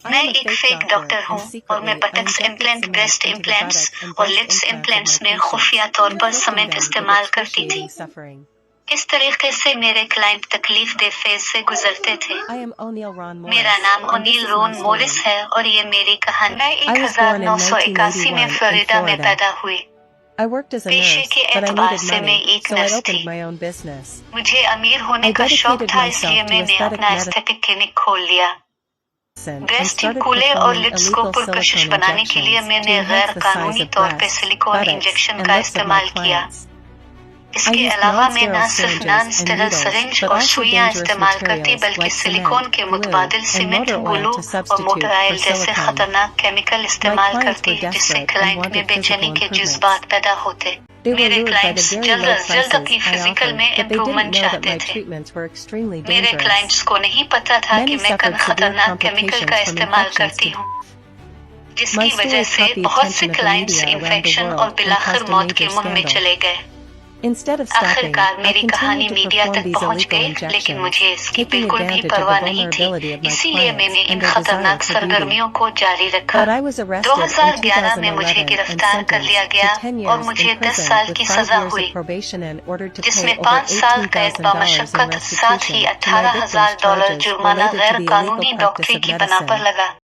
मैं एक fake doctor हूँ और मैं बटक्स इम्प्लांट, ब्रेस्ट इम्प्लांट्स और लिप्स इम्प्लांट्स में खुफिया तौर पर सीमेंट इस्तेमाल करती थी। इस तरीके से मेरे क्लाइंट तकलीफ दे फेज से गुजरते थे। मेरा नाम ओनील रोन मोरिस है और ये मेरी कहानी। मैं 1981 में फ्लोरिडा में पैदा हुई। पेशे के एतबार से मैं एक नर्स थी। मुझे अमीर होने का शौक था, इसलिए मैंने अपना एस्थेटिक क्लिनिक खोल लिया। ब्रेस्ट कूले और लिप्स को पुरकशिश बनाने के लिए मैंने गैर कानूनी तौर पे सिलिकॉन इंजेक्शन का इस्तेमाल किया। इसके अलावा मैं न सिर्फ नॉन स्टेरल सिरिंज और सुइयां इस्तेमाल करती बल्कि सिलिकॉन के मुतबादिल सीमेंट, ग्लू और मोटर ऑयल जैसे खतरनाक केमिकल इस्तेमाल करती, जिससे क्लाइंट में बेचैनी के जज्बात पैदा होते। मेरे क्लाइंट्स जल्द अज जल्द अपनी फिजिकल में इम्प्रूवमेंट चाहते थे। मेरे क्लाइंट्स को नहीं पता था कि मैं खतरनाक केमिकल का इस्तेमाल करती हूँ, जिसकी वजह से बहुत से क्लाइंट्स इन्फेक्शन और बिलाखिर मौत के मुंह में चले गए। आखिरकार मेरी कहानी मीडिया तक पहुंच गई, लेकिन मुझे इसकी बिल्कुल भी परवाह नहीं थी, इसीलिए मैंने इन खतरनाक सरगर्मियों को जारी रखा। 2011 में मुझे गिरफ्तार कर लिया गया और मुझे 10 साल की सजा हुई, जिसमें 5 साल कैद बमशक्कत, साथ ही $18,000 जुर्माना गैर कानूनी डॉक्टरी की बना पर लगा।